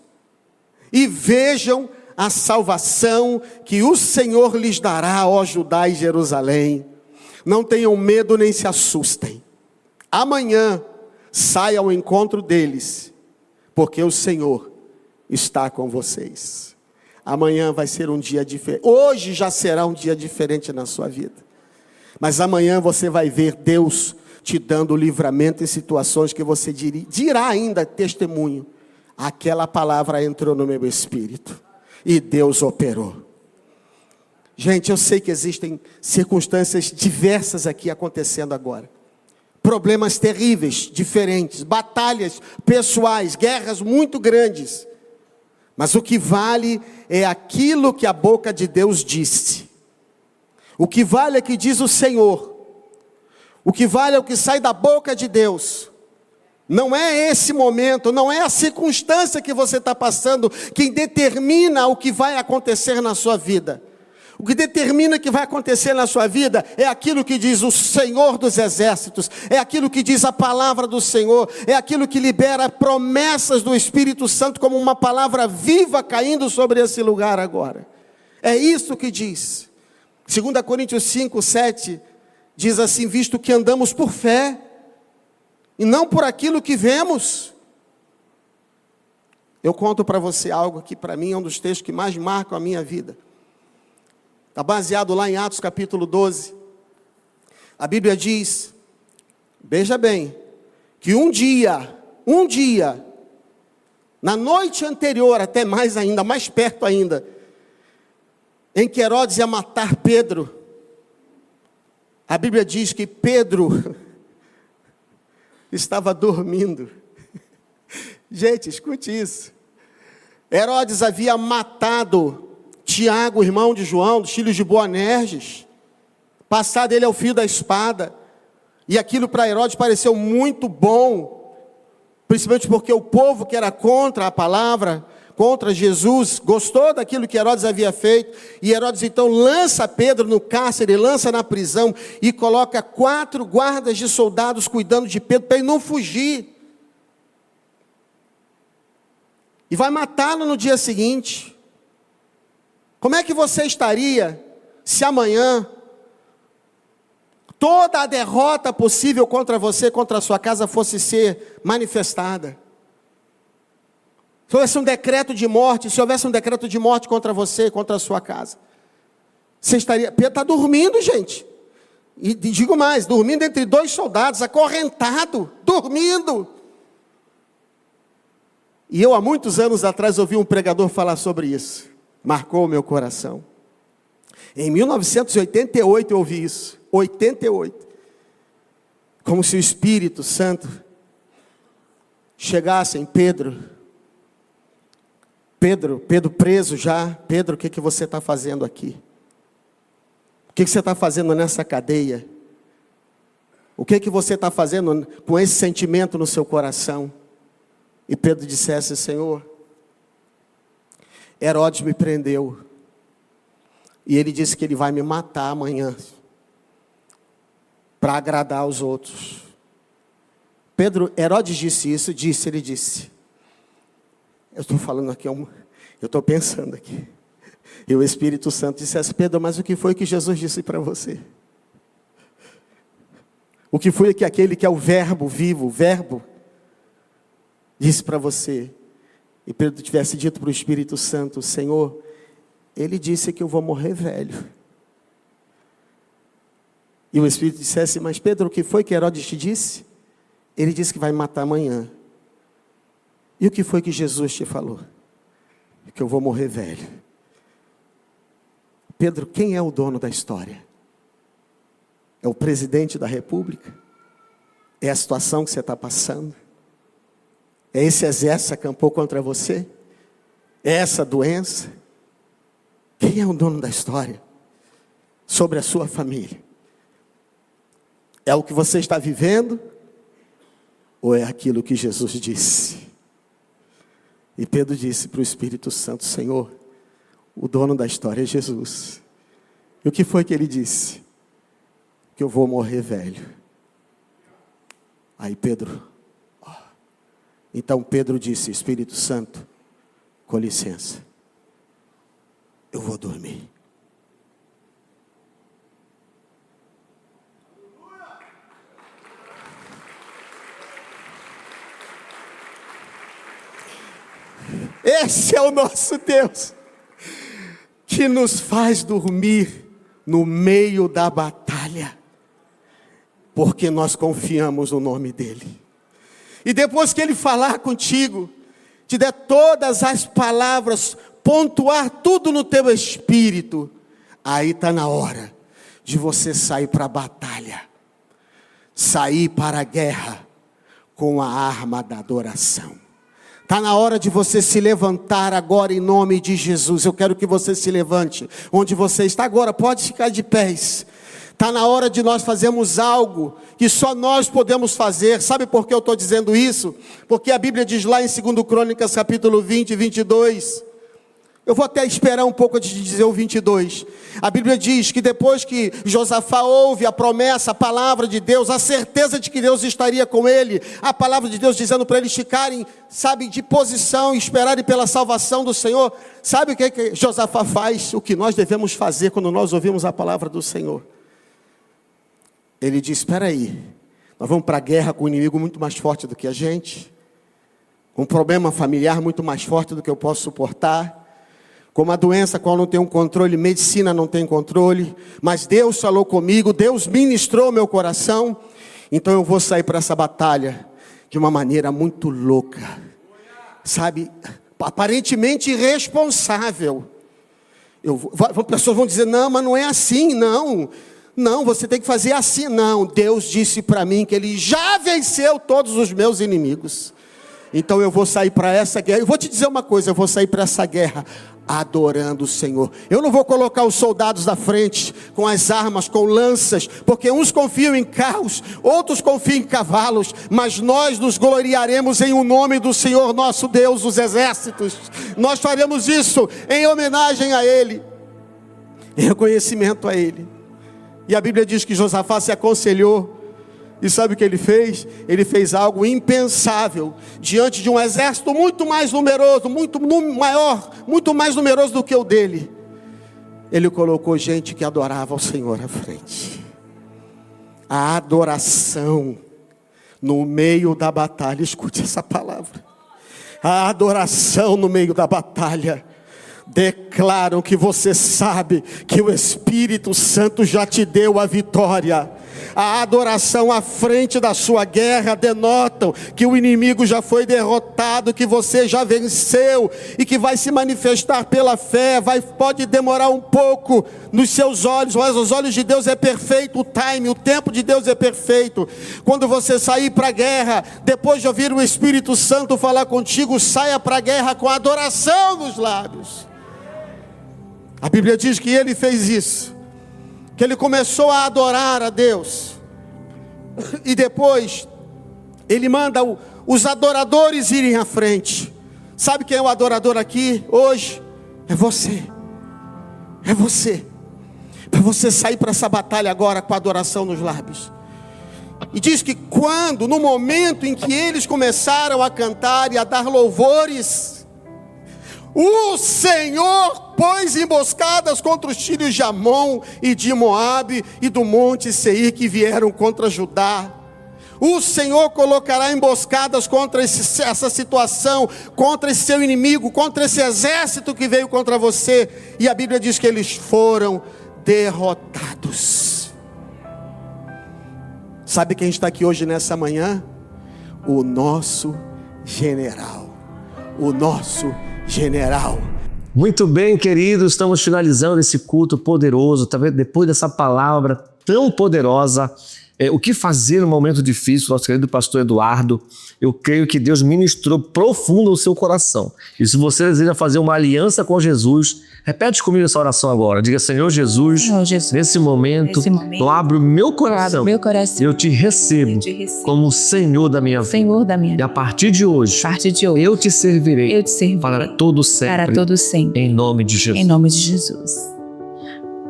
e vejam a salvação que o Senhor lhes dará, ó Judá e Jerusalém. Não tenham medo nem se assustem. Amanhã saia ao encontro deles, porque o Senhor está com vocês. Amanhã vai ser um dia diferente. Hoje já será um dia diferente na sua vida. Mas amanhã você vai ver Deus te dando livramento em situações que você dirá ainda testemunho. Aquela palavra entrou no meu espírito e Deus operou. Gente, eu sei que existem circunstâncias diversas aqui acontecendo agora. Problemas terríveis, diferentes, batalhas pessoais, guerras muito grandes. Mas o que vale é aquilo que a boca de Deus disse. O que vale é que diz o Senhor. O que vale é o que sai da boca de Deus. Não é esse momento, não é a circunstância que você está passando quem determina o que vai acontecer na sua vida. O que determina o que vai acontecer na sua vida é aquilo que diz o Senhor dos Exércitos, é aquilo que diz a palavra do Senhor, é aquilo que libera promessas do Espírito Santo como uma palavra viva caindo sobre esse lugar agora. É isso que diz. 2 Coríntios 5, 7 diz assim: visto que andamos por fé e não por aquilo que vemos. Eu conto para você algo que para mim é um dos textos que mais marcam a minha vida. Está baseado lá em Atos capítulo 12. A Bíblia diz, veja bem, que um dia, na noite anterior, até mais ainda, mais perto ainda, em que Herodes ia matar Pedro, a Bíblia diz que Pedro estava dormindo. Gente, escute isso. Herodes havia matado Tiago, irmão de João, dos filhos de Boanerges, passado ele ao fio da espada, e aquilo para Herodes pareceu muito bom, principalmente porque o povo que era contra a palavra, contra Jesus, gostou daquilo que Herodes havia feito, e Herodes então lança Pedro no cárcere, lança na prisão, e coloca 4 guardas de soldados cuidando de Pedro, para ele não fugir, e vai matá-lo no dia seguinte. Como é que você estaria se amanhã toda a derrota possível contra você, contra a sua casa, fosse ser manifestada? Se houvesse um decreto de morte, contra você, contra a sua casa, você estaria... Pedro está dormindo, gente. E digo mais, dormindo entre 2 soldados, acorrentado, dormindo. E eu há muitos anos atrás ouvi um pregador falar sobre isso. Marcou o meu coração. Em 1988 eu ouvi isso. 88. Como se o Espírito Santo chegasse em Pedro. Pedro preso já. Pedro, o que você está fazendo aqui? O que você está fazendo nessa cadeia? O que você está fazendo com esse sentimento no seu coração? E Pedro dissesse: Senhor, Herodes me prendeu, e ele disse que ele vai me matar amanhã, para agradar aos outros. Herodes disse isso, ele disse, eu estou falando aqui, eu estou pensando aqui, e o Espírito Santo disse: Pedro, mas o que foi que Jesus disse para você? O que foi que aquele que é o verbo vivo, o verbo, disse para você? E Pedro tivesse dito para o Espírito Santo: Senhor, ele disse que eu vou morrer velho. E o Espírito dissesse: mas Pedro, o que foi que Herodes te disse? Ele disse que vai me matar amanhã. E o que foi que Jesus te falou? Que eu vou morrer velho. Pedro, quem é o dono da história? É o presidente da República? É a situação que você está passando? É esse exército que acampou contra você? É essa doença? Quem é o dono da história? Sobre a sua família? É o que você está vivendo? Ou é aquilo que Jesus disse? E Pedro disse para o Espírito Santo: Senhor, o dono da história é Jesus. E o que foi que ele disse? Que eu vou morrer velho. Aí Pedro... Então Pedro disse: Espírito Santo, com licença, eu vou dormir. Esse é o nosso Deus, que nos faz dormir no meio da batalha, porque nós confiamos no nome dEle. E depois que Ele falar contigo, te der todas as palavras, pontuar tudo no teu espírito, aí está na hora de você sair para a batalha, sair para a guerra com a arma da adoração. Está na hora de você se levantar agora em nome de Jesus. Eu quero que você se levante onde você está agora, pode ficar de pés. Está na hora de nós fazermos algo que só nós podemos fazer. Sabe por que eu estou dizendo isso? Porque a Bíblia diz lá em 2 Crônicas capítulo 20, 22. Eu vou até esperar um pouco de dizer o 22. A Bíblia diz que depois que Josafá ouve a promessa, a palavra de Deus, a certeza de que Deus estaria com ele, a palavra de Deus dizendo para eles ficarem, sabe, de posição, esperarem pela salvação do Senhor. Sabe o que Josafá faz? O que nós devemos fazer quando nós ouvimos a palavra do Senhor. Ele diz, espera aí, nós vamos para a guerra com um inimigo muito mais forte do que a gente, um problema familiar muito mais forte do que eu posso suportar, com uma doença qual não tem um controle, medicina não tem controle, mas Deus falou comigo, Deus ministrou meu coração, então eu vou sair para essa batalha de uma maneira muito louca, sabe, aparentemente irresponsável. Pessoas vão dizer, não, mas não é assim, não, você tem que fazer assim, não. Deus disse para mim que Ele já venceu todos os meus inimigos, então eu vou sair para essa guerra. Eu vou te dizer uma coisa, eu vou sair para essa guerra adorando o Senhor. Eu não vou colocar os soldados da frente com as armas, com lanças, porque uns confiam em carros, outros confiam em cavalos, mas nós nos gloriaremos em o nome do Senhor nosso Deus dos exércitos. Nós faremos isso em homenagem a Ele, em reconhecimento a Ele. E a Bíblia diz que Josafá se aconselhou. E sabe o que ele fez? Ele fez algo impensável. Diante de um exército muito mais numeroso, muito maior, muito mais numeroso do que o dele, ele colocou gente que adorava o Senhor à frente. A adoração no meio da batalha, escute essa palavra. A adoração no meio da batalha declaram que você sabe que o Espírito Santo já te deu a vitória. A adoração à frente da sua guerra denotam que o inimigo já foi derrotado, que você já venceu e que vai se manifestar pela fé. Pode demorar um pouco nos seus olhos, mas os olhos de Deus é perfeito, o tempo de Deus é perfeito. Quando você sair para a guerra, depois de ouvir o Espírito Santo falar contigo, saia para a guerra com a adoração nos lábios. A Bíblia diz que ele fez isso, que ele começou a adorar a Deus, e depois ele manda os adoradores irem à frente. Sabe quem é o adorador aqui hoje? É você, para você sair para essa batalha agora com a adoração nos lábios. E diz que no momento em que eles começaram a cantar e a dar louvores, o Senhor pôs emboscadas contra os filhos de Amon e de Moabe e do monte Seir que vieram contra Judá. O Senhor colocará emboscadas contra essa situação, contra esse seu inimigo, contra esse exército que veio contra você. E a Bíblia diz que eles foram derrotados. Sabe quem está aqui hoje nessa manhã? O nosso general. O nosso general. Muito bem, queridos, estamos finalizando esse culto poderoso, talvez depois dessa palavra tão poderosa. O que fazer no momento difícil, nosso querido pastor Eduardo, eu creio que Deus ministrou profundo no seu coração. E se você deseja fazer uma aliança com Jesus, repete comigo essa oração agora. Diga, Senhor Jesus, nesse momento, eu abro meu coração, eu te recebo como o Senhor da minha vida. E a partir de hoje, eu te servirei, para todo sempre, em nome de Jesus. Em nome de Jesus.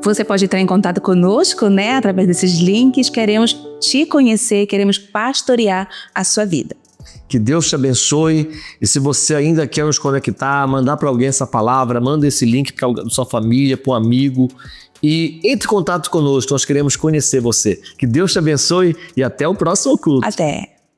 Você pode entrar em contato conosco, através desses links. Queremos te conhecer, queremos pastorear a sua vida. Que Deus te abençoe. E se você ainda quer nos conectar, mandar para alguém essa palavra, manda esse link para sua família, para um amigo. E entre em contato conosco, nós queremos conhecer você. Que Deus te abençoe e até o próximo culto. Até.